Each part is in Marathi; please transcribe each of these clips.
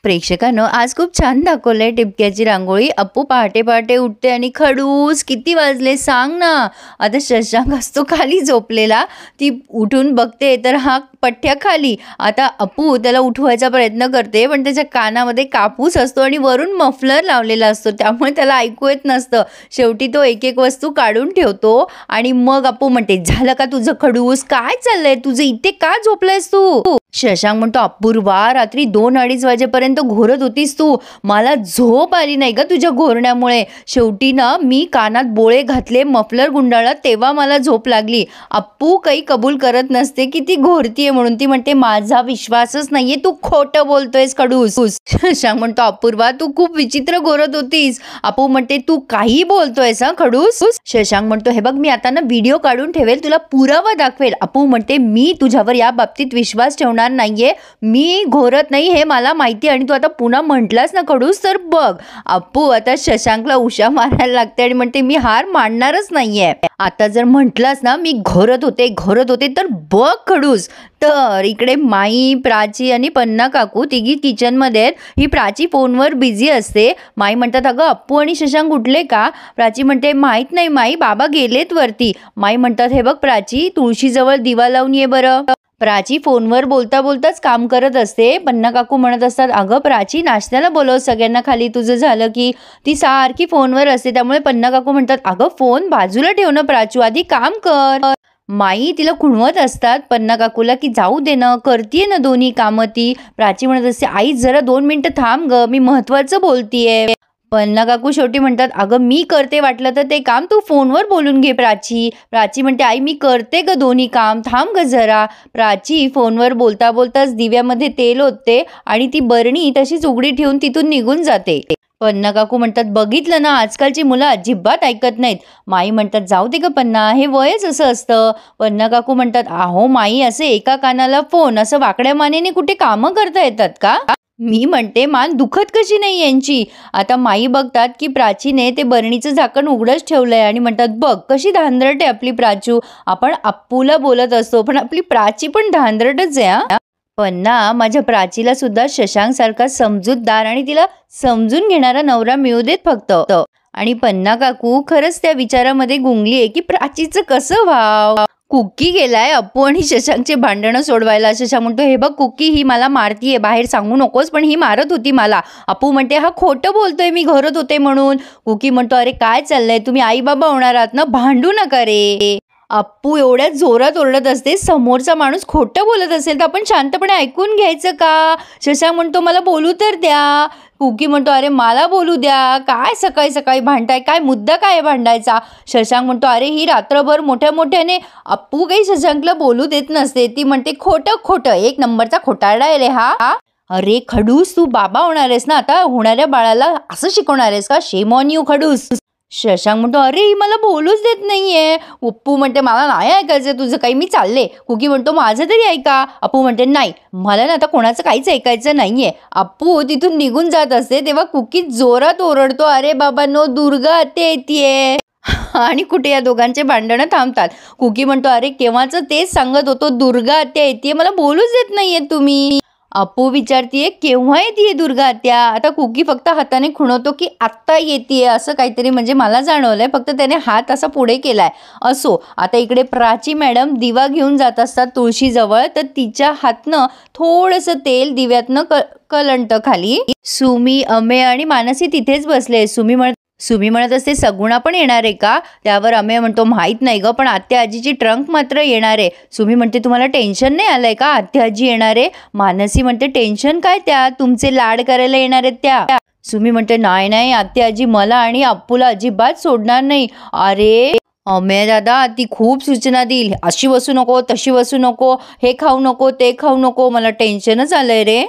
प्रेक्षकांनो, आज खूप छान दाखवलंय टिपक्याची रांगोळी। अप्पू पहाटे पहाटे उठते आणि खडूस किती वाजले सांग ना। आता शशांक असतो खाली झोपलेला, ती उठून बघते तर हा पठ्ठ्या खाली। आता अप्पू त्याला उठवायचा प्रयत्न करते, पण त्याच्या कानामध्ये कापूस असतो आणि वरून मफलर लावलेला असतो, त्यामुळे त्याला ऐकू येत नसतं। शेवटी तो एक एक वस्तू काढून ठेवतो आणि मग अप्पू म्हणते, झालं का तुझं खडूस? काय चाललंय तुझं? इथे का झोपलायस तू? शशांक म्हणतो, अपूर्वा, रात्री 2-2:30 वाजेपर्यंत घोरत होतीस तू, मला झोप आली नाही ग तुझ्या घोरण्यामुळे। शेवटी ना मी कानात बोळे घातले, मफलर गुंडाळला, तेव्हा मला झोप लागली। अप्पू काही कबूल करत नसते की ती घोरतीये म्हणून। ती म्हणते, माझा विश्वासच नाहीये, तू खोटं बोलतोयस खडूस। शशांक म्हणतो, अपूर्वा तू खूप विचित्र घोरत होतीस। अप्पू म्हणते, तू काही बोलतोयस हा खडूस? शशांक म्हणतो, हे बघ मी आता ना व्हिडिओ काढून ठेवेल, तुला पुरावा दाखवेल। अप्पू म्हणते, मी तुझ्यावर या बाबतीत विश्वास ठेवणार नाहीये, मी घोरत नाही हे मला माहिती, आणि तू आता पुन्हा म्हटलास ना खडूस तर बघ। अप्पू आता शशांकला उशा मारायला लागते आणि म्हणते, मी हार मानणारच नाहीये, आता जर म्हटलास ना मी घोरत होते तर बघ खडूस। तर इकडे माई, प्राची आणि पन्ना काकू तिघी किचन मध्ये आहेत। ही प्राची फोनवर बिझी असते। माई म्हणतात, अगं अप्पू आणि शशांक उठले का? प्राची म्हणते, माहित नाही माई, बाबा गेलेत वरती। माई म्हणतात, हे बघ प्राची, तुळशीजवळ दिवा लावून ये बरं। प्राची फोनवर बोलता बोलताच काम करत असते। पन्ना काकू म्हणत असतात, अगं प्राची, नाश्त्याला बोलव सगळ्यांना खाली, तुझं झालं की। ती सारखी फोनवर असते, त्यामुळे पन्ना काकू म्हणतात, अगं फोन बाजूला ठेव ना प्राचू, आधी काम कर। माई तिला खुणवत असतात पन्ना काकूला की जाऊ दे ना, करतीये ना दोन्ही कामं ती। प्राची म्हणत असते, आई जरा 2 मिनिटं थांब ग, मी महत्वाचं बोलतीये। पन्ना काकू शेवटी म्हणतात, अगं मी करते वाटलं तर ते काम, तू फोनवर बोलून घे प्राची। प्राची म्हणते, आई मी करते ग दोन्ही काम, थांब ग जरा। प्राची फोनवर बोलता बोलताच दिव्यामध्ये तेल ओतते आणि ती बरणी तशीच उघडी ठेवून तिथून निघून जाते। पन्ना काकू म्हणतात, बघितलं ना, आजकालची मुलं अजिबात ऐकत नाहीत। माई म्हणतात, जाऊ दे ग पन्ना, हे वयच असं असतं। पन्ना काकू म्हणतात, अहो माई, असे एका कानाला फोन, असं वाकड्या मानेने कुठे कामं करता येतात का? मी म्हणते, मान दुखत कशी नाही यांची? आता माई बघतात की प्राचीने ते बरणीचं झाकण उघडच ठेवलंय आणि म्हणतात, बघ कशी धांदरट आहे आपली प्राचू, आपण अप्पूला बोलत असतो पण आपली प्राची पण धांदरटच आहे हा। पन्ना, माझ्या प्राचीला सुद्धा शशांक सारखा समजूतदार आणि तिला समजून घेणारा नवरा मिळू देत फक्त। आणि पन्ना काकू खरंच त्या विचारामध्ये गुंगलीये की प्राचीचं कसं व्हाव। कुक्की गेलाय अप्पू आणि शशांकचे भांडणं सोडवायला। शशांक म्हणतो, हे बघ कुक्की, ही मला मारतीये, बाहेर सांगू नकोस, पण ही मारत होती मला। अप्पू म्हणते, हा खोटं बोलतोय, मी घोरत होते म्हणून। कुक्की म्हणतो, अरे काय चाललंय, तुम्ही आई बाबा होणार आहात ना, भांडू नका रे। अप्पू एवढ्या जोरात ओरडत असते, समोरचा माणूस खोटं बोलत असेल तर आपण शांतपणे ऐकून घ्यायचं का? शशांक म्हणतो, मला बोलू तर द्या। कुकी म्हणतो, अरे मला बोलू द्या, काय सकाळी सकाळी भांडताय, काय मुद्दा काय भांडायचा? शशांक म्हणतो, अरे ही रात्रभर मोठ्या मोठ्याने। अप्पू काही शशांकला बोलू देत नसते, ती म्हणते, खोटं, 1 नंबरचा खोटारडा आहे रे हा। अरे खडूस, तू बाबा होणार आहेस ना, आता होणाऱ्या बाळाला असं शिकवणार आहेस का? शेम ऑन यू खडूस। शशांक म्हणतो, अरे ही मला बोलूच देत नाहीये। अप्पू म्हणते, मला नाही ऐकायचं तुझं काही, मी चालले। कुकी म्हणतो, माझं तरी ऐका। अप्पू म्हणते, नाही, मला ना आता कोणाचं काहीच ऐकायचं नाहीये। अप्पू तिथून निघून जात असते तेव्हा कुकी जोरात ओरडतो, अरे बाबांनो, दुर्गा आत्या येतेय। आणि कुठे या दोघांचे भांडणं थांबतात। कुकी म्हणतो, अरे केव्हाच तेच सांगत होतो, दुर्गा आत्या येतेय, मला बोलूच देत नाहीये तुम्ही। अप्पू विचारतीये, केव्हा येतेय दुर्गा आत्या? आता कुकी फक्त हाताने खुणवतो की आत्ता येतेय असं काहीतरी, म्हणजे मला जाणवलंय, फक्त त्याने हात असा पुढे केलाय। असो, आता इकडे प्राची मॅडम दिवा घेऊन जात असतात तुळशीजवळ, तर तिच्या हातनं थोडंसं तेल दिव्यातनं कलंट खाली। सुमी, अमेय आणि मानसी तिथेच बसले। सुमी म्हणत असते, सगुणा पण येणार आहे का? त्यावर अमेय म्हणतो, माहित नाही ग, पण आत्या आजीची ट्रंक मात्र येणार आहे। सुमी म्हणते, तुम्हाला टेन्शन नाही आलंय का आत्या आजी येणार आहे? मानसी म्हणते, टेन्शन काय, त्या तुमचे लाड करायला येणार आहेत त्या। सुमी म्हणते, नाही, आत्या आजी मला आणि अप्पूला अजिबात सोडणार नाही। अरे अमेय दादा, ती खूप सूचना देईल, अशी बसू नको, तशी बसू नको, हे खाऊ नको, ते खाऊ नको, मला टेन्शनच आलंय रे।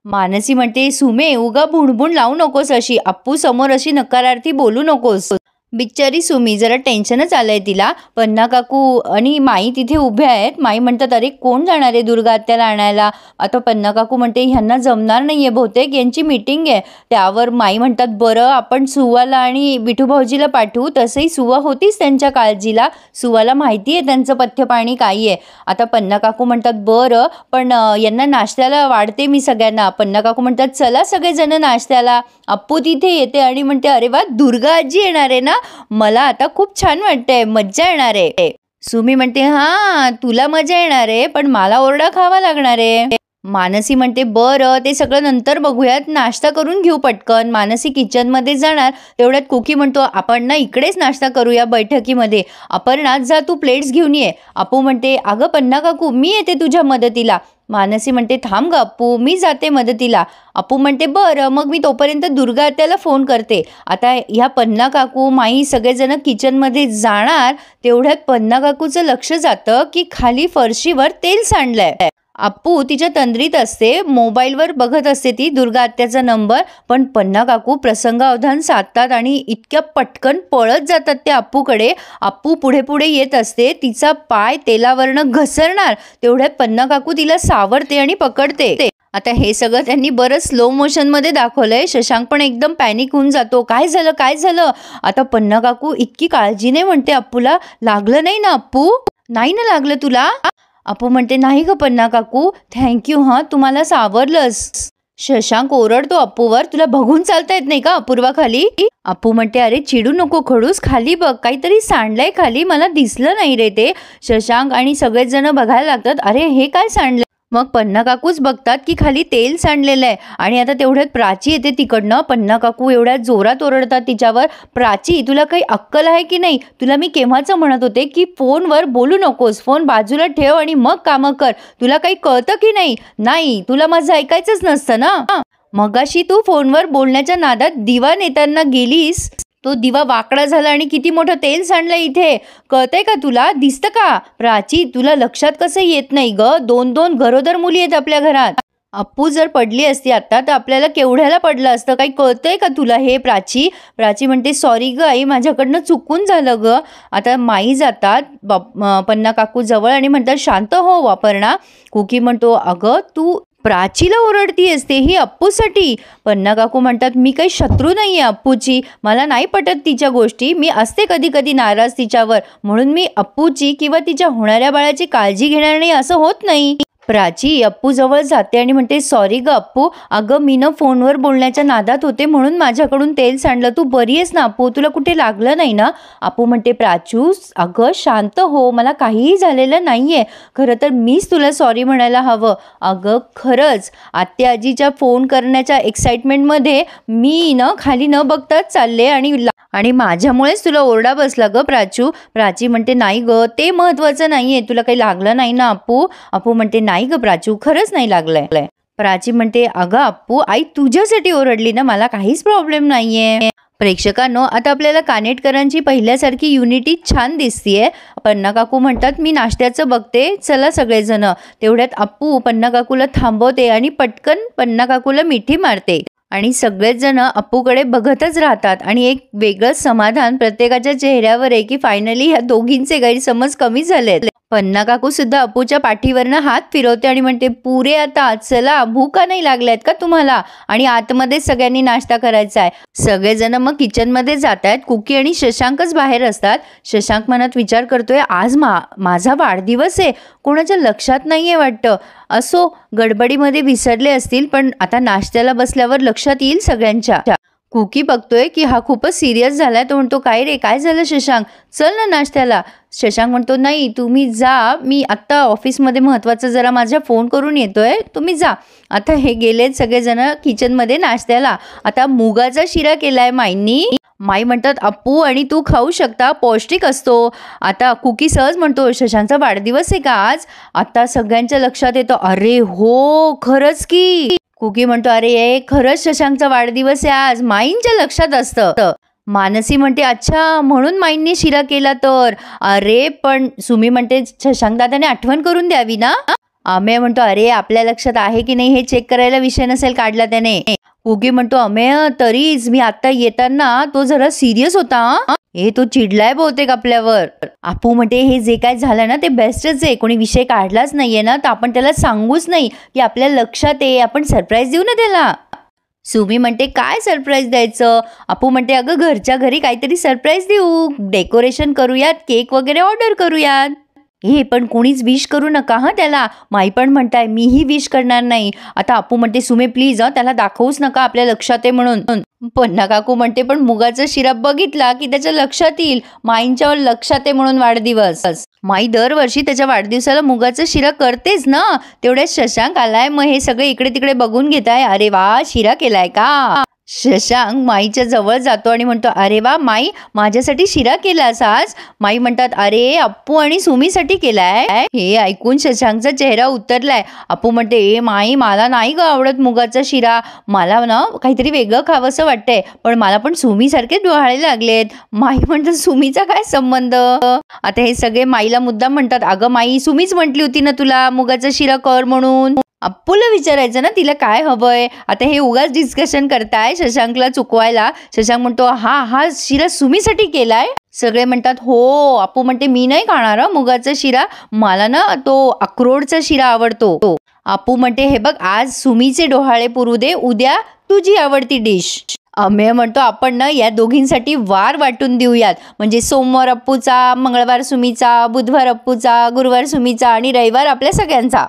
मानसी म्हणते, सुमे, उगा भुणभुण लावू नकोस अशी, अप्पू समोर अशी नकारार्थी बोलू नकोस। बिचारी सुमी जरा टेन्शनच आलंय तिला. पन्ना काकू आणि माई तिथे उभ्या आहेत. माई म्हणतात अरे कोण जाणार आहे दुर्गा आत्याला आणायला. आता पन्ना काकू म्हणते ह्यांना जमणार नाहीये बहुतेक, यांची मीटिंग आहे. त्यावर माई म्हणतात बरं आपण सुवाला आणि विठू भाऊजीला पाठवू. तसंही सुवा होतीच त्यांच्या काळजीला, सुवाला माहिती आहे त्यांचं पथ्य पाणी काय आहे. आता पन्ना काकू म्हणतात बरं पण यांना नाश्त्याला वाढते मी सगळ्यांना. पन्ना काकू म्हणतात चला सगळेजण नाश्त्याला. अप्पू तिथे येते आणि म्हणते अरे वा दुर्गा आजी येणार आहे ना, मला आता खूप छान वाटतंय, मज्जा येणार आहे. सुमी म्हणते हा तुला मजा येणार आहे पण मला ओरडा खावा लागणार आहे. मानसी म्हणते बरं ते सगळं नंतर बघूयात, नाश्ता करून घेऊ पटकन. मानसी किचनमध्ये जाणार तेवढ्यात कुकी म्हणतो आपण ना इकडेच नाश्ता करूया बैठकीमध्ये. अपर्णा जा तू प्लेट्स घेऊन ये. अप्पू म्हणते अगं पन्ना काकू मी येते तुझ्या मदतीला. मानसी म्हणते थांब ग अप्पू मी जाते मदतीला. अप्पू म्हणते बरं मग मी तोपर्यंत दुर्गा आत्याला फोन करते. आता ह्या पन्ना काकू माई सगळेजण किचनमध्ये जाणार तेवढ्यात पन्ना काकूचं लक्ष जातं की खाली फरशीवर तेल सांडलंय. अप्पू तिच्या तंद्रीत असते, मोबाईलवर बघत असते ती दुर्गा आत्याचा नंबर. पण पन्ना काकू प्रसंगावधान साधतात आणि इतक्या पटकन पळत जातात ते अप्पूकडे. अप्पू पुढे पुढे येत असते, तिचा पाय तेलावरनं घसरणार तेवढ्यात पन्ना काकू तिला सावरते आणि पकडते. आता हे सगळं त्यांनी बरं स्लो मोशनमध्ये दाखवलंय. शशांक पण एकदम पॅनिक होऊन जातो, काय झालं काय झालं. आता पन्ना काकू इतकी काळजीने म्हणते अप्पूला लागलं नाही ना अप्पू, नाही ना लागलं तुला. अप्पू म्हणते नाही ग पन्ना काकू थँक्यू हां तुम्हाला सावरलंस. शशांक ओरडतो अप्पूवर तुला बघून चालता येत नाही का अपूर्वा खाली. अप्पू म्हणते अरे चिडू नको खडूस, खाली बघ काहीतरी सांडलंय खाली, मला दिसलं नाही रे ते. शशांक आणि सगळेच जण बघायला लागतात अरे हे काय सांडलंय. मग पन्ना काकूच बघतात की खाली तेल सांडलेलं आहे. आणि आता तेवढ्यात प्राची येते तिकडनं. पन्ना काकू एवढ्या जोरात ओरडतात तिच्यावर प्राची तुला काही अक्कल आहे की नाही, तुला मी केव्हाचं म्हणत होते की फोनवर बोलू नकोस, फोन बाजूला ठेव आणि मग कामं कर, तुला काही कळतं की नाही. नाही तुला माझं ऐकायचंच नसतं ना. मगाशी तू फोनवर बोलण्याच्या नादात दिवा नेताना गेलीस, तो दिवा वाकडा झाला आणि किती मोठं तेल सांडलं इथे, कळतंय का तुला, दिसतं का. प्राची तुला लक्षात कसं येत नाही ग, 2-2 गरोदर मुली आहेत आपल्या घरात. अप्पू जर पडली असती आता तर आपल्याला केवढ्याला पडलं असतं, काही कळतंय का तुला हे प्राची. प्राची म्हणते सॉरी ग आई माझ्याकडनं चुकून झालं ग. आता माई जातात पन्ना काकू जवळ आणि म्हणतात शांत हो वापरणा. कुकी म्हणतो अगं तू प्राचीला ओरडती असते ही अप्पूसाठी. पन्ना काकू म्हणतात मी काही शत्रू नाही आहे अप्पूची, मला नाही पटत तिच्या गोष्टी, मी असते कधी कधी नाराज तिच्यावर, म्हणून मी अप्पूची किंवा तिच्या होणाऱ्या बाळाची काळजी घेणार नाही असं होत नाही. प्राची अप्पू जवळ जाते आणि म्हणते सॉरी ग अप्पू, अगं मी न फोनवर बोलण्याच्या नादात होते म्हणून माझ्याकडून तेल सांडलं, तू बरी आहेस ना अप्पू, तुला कुठे लागलं नाही ना. अप्पू म्हणते प्राचू अगं शांत हो, मला काहीही झालेलं नाहीये, खरं तर मीच तुला सॉरी म्हणायला हवं. अगं खरंच आत्या आजीच्या फोन करण्याच्या एक्साइटमेंटमध्ये मी न खाली न बघताच चालले आणि माझ्यामुळेच तुला ओरडा बसला ग प्राचू. प्राची म्हणते नाही ग ते महत्वाचं नाहीये, तुला काही लागलं नाही ना अप्पू. अप्पू म्हणते नाही ग प्राचू खरंच नाही लागलंय. प्राची म्हणते अगं अप्पू आई तुझ्यासाठी ओरडली ना, मला काहीच प्रॉब्लेम नाहीये. प्रेक्षकांनो आता आपल्याला कानेटकरांची पहिल्यासारखी युनिटी छान दिसतीये. पन्ना काकू म्हणतात मी नाश्त्याचं बघते चला सगळेजण. तेवढ्यात अप्पू पन्ना काकूला थांबवते आणि पटकन पन्ना काकूला मिठी मारते आणि सगळेच जण अप्पूकडे बघतच राहतात आणि एक वेगळंच समाधान प्रत्येकाच्या चेहऱ्यावर आहे की फायनली ह्या दोघींचे गैरसमज कमी झालेत. पन्ना काकू सुद्धा अप्पूच्या पाठीवरनं हात फिरवते आणि म्हणते पुरे आता चला, भूका नाही लागल्यात का तुम्हाला, आणि आतमध्ये सगळ्यांनी नाश्ता करायचा आहे. सगळेजण मग किचनमध्ये जात आहेत. कुकी आणि शशांकच बाहेर असतात. शशांक मनात विचार करतोय आज माझा वाढदिवस आहे, कोणाच्या लक्षात नाहीये वाटतं. असो गडबडीमध्ये विसरले असतील, पण आता नाश्त्याला बसल्यावर लक्षात येईल सगळ्यांच्या. कुकी बघतोय की हा खूपच सिरियस झालाय. तो म्हणतो काय रे काय झालं शशांक, चल ना नाश्त्याला. शशांक म्हणतो नाही तुम्ही जा, मी आत्ता ऑफिसमध्ये महत्त्वाचं जरा माझ्या फोन करून येतोय, तुम्ही जा. आता हे गेलेत सगळेजण किचनमध्ये नाश्त्याला. आता मुगाचा शिरा केलाय माईंनी. माई म्हणतात अप्पू आणि तू खाऊ शकता, पौष्टिक असतो. आता कुकी सहज म्हणतो शशांकचा वाढदिवस आहे का आज. आता सगळ्यांच्या लक्षात येतं अरे हो खरंच की. कुकी म्हणतो अरे खरंच शशांकचा वाढदिवस आहे आज, माईंच्या लक्षात असतं. मानसी म्हणते अच्छा म्हणून माईंनी शिरा केला तर. अरे पण सुमी म्हणते शशांक दादाने आठवण करून द्यावी ना. आम्ही म्हणतो अरे आपल्या लक्षात आहे की नाही हे चेक करायला विषय नसेल काढला त्याने. उगी म्हणतो अमेय तरीच मी आता येताना तो जरा सिरियस होता हे तो चिडलाय बहुतेक आपल्यावर. आपू म्हणते हे जे काय झालं ना ते बेस्टच आहे, कोणी विषय काढलाच नाहीये ना तर आपण त्याला सांगूच नाही की आपल्या लक्षात आहे, आपण सरप्राईज देऊ ना त्याला. सुमी म्हणते काय सरप्राईज द्यायचं. आपू म्हणते अगं घरच्या घरी काहीतरी सरप्राईज देऊ, डेकोरेशन करूयात, केक वगैरे ऑर्डर करूयात. हे पण कोणीच विश करू नका हा त्याला. माई पण म्हणताय मीही विश करणार नाही. आता आपू म्हणते सुमे प्लीज त्याला दाखवूच नका आपल्या लक्षात आहे म्हणून. पन्ना काकू म्हणते पण मुगाचा शिरा बघितला की त्याच्या लक्षात येईल, माईंच्या लक्षात आहे म्हणून वाढदिवस. माई दरवर्षी त्याच्या वाढदिवसाला मुगाचा शिरा करतेच ना. तेवढ्यात शशांक आलाय, मग हे सगळे इकडे तिकडे बघून घेताय. अरे वा शिरा केलाय का. शशांक माईच्या जवळ जातो आणि म्हणतो अरे वा माई माझ्यासाठी शिरा केलास आज. माई म्हणतात अरे अप्पू आणि सुमीसाठी केलाय. हे ऐकून शशांकचा चेहरा उतरलाय. अप्पू म्हणते ए माई मला नाही ग आवडत मुगाचा शिरा, मला ना काहीतरी वेगळं खावंसं वाटतंय, पण मला पण सुमीसारखे डोहाळे लागलेत. माई म्हणतात सुमीचा काय संबंध. आता हे सगळे माईला मुद्दाम म्हणतात अगं माई सुमीच म्हटली होती ना तुला मुगाचा शिरा कर म्हणून. अप्पूला विचारायचं ना तिला काय हवंय. आता हे उगाच डिस्कशन करताय शशांकला चुकवायला. शशांक म्हणतो हा शिरा सुमीसाठी केलाय. सगळे म्हणतात हो. अप्पू म्हणते मी नाही खाणार मुगाचा शिरा, मला ना तो अक्रोडचा शिरा आवडतो. अप्पू म्हणते हे बघ आज सुमीचे डोहाळे पुरू दे, उद्या तुझी आवडती डिश. अमेय म्हणतो आपण ना या दोघींसाठी वार वाटून देऊयात, म्हणजे सोमवार अप्पूचा, मंगळवार सुमीचा, बुधवार अप्पूचा, गुरुवार सुमीचा आणि रविवार आपल्या सगळ्यांचा.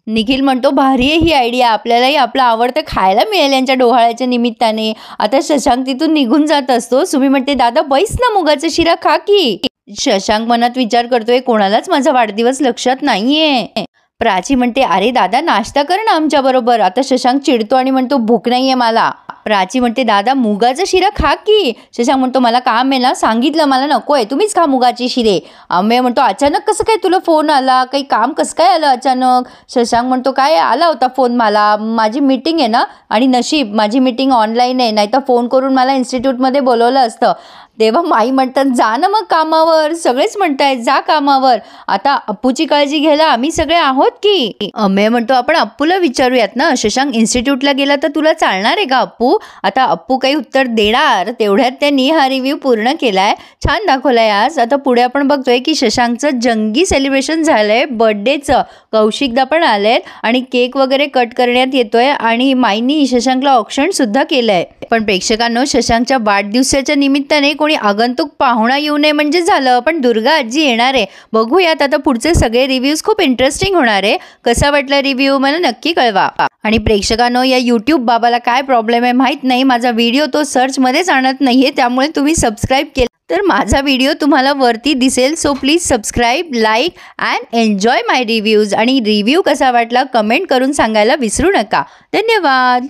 निखिल म्हणतो भारी आहे ही आयडिया, आपल्यालाही आपलं आवडतं खायला मिळेल यांच्या डोहाळ्याच्या निमित्ताने. आता शशांक तिथून निघून जात असतो. सुमी म्हणते दादा बैस ना मुगाचा शिरा खा की. शशांक मनात विचार करतोय कोणालाच माझा वाढदिवस लक्षात नाहीये. प्राची म्हणते अरे दादा नाश्ता कर ना आमच्या बरोबर. आता शशांक चिडतो आणि म्हणतो भूक नाहीये मला. प्राची म्हणते दादा मुगाचा शिरा खा की. शशांक म्हणतो मला काम आहे ना, सांगितलं मला नको आहे, तुम्हीच खा मुगाचे शिरे. अमेय म्हणतो अचानक कसं काय तुला फोन आला, काही काम कसं काय आलं अचानक. शशांक म्हणतो काय आला होता फोन मला, माझी मीटिंग आहे ना, आणि नशीब माझी मीटिंग ऑनलाईन आहे, नाहीतर फोन करून मला इन्स्टिट्यूटमध्ये बोलवलं असतं. तेव्हा माई म्हणतात जा ना मग कामावर. सगळेच म्हणतायत जा कामावर. आता अप्पूची काळजी घ्यायला आम्ही सगळे आहोत की. अमेय म्हणतो आपण अप्पूला विचारूयात ना. शशांक इन्स्टिट्यूटला गेला तर तुला चालणार आहे का अप्पू. आता अप्पू काही उत्तर देणार तेवढ्यात त्यांनी हा रिव्ह्यू पूर्ण केलाय, छान दाखवलाय आज. आता पुढे आपण बघतोय की शशांकचं जंगी सेलिब्रेशन झालंय बर्थडेचं. कौशिकदा पण आलेत आणि केक वगैरे कट करण्यात येतोय आणि माईनी शशांकला ऑप्शन सुद्धा केलंय. पण प्रेक्षकांनो शशांकच्या वाढदिवसाच्या निमित्ताने कोणी आगंतुक पाहुणा येऊ नये म्हणजे झालं, पण दुर्गा आजी येणार आहे. बघूयात आता पुढचे सगळे रिव्ह्यूज खूप इंटरेस्टिंग होणार आहे. कसा वाटला रिव्ह्यू मला नक्की कळवा. आणि प्रेक्षकांनो या यूट्यूब बाबाला काय प्रॉब्लेम आहे माहित नाही, माझा व्हिडिओ तो सर्चमध्येच आणत नाहीये, त्यामुळे तुम्ही सबस्क्राईब केलं तर माझा व्हिडिओ तुम्हाला वरती दिसेल. So please subscribe, like and enjoy my reviews. आणि रिव्ह्यू कसा वाटला कमेंट करून सांगायला विसरू नका. धन्यवाद.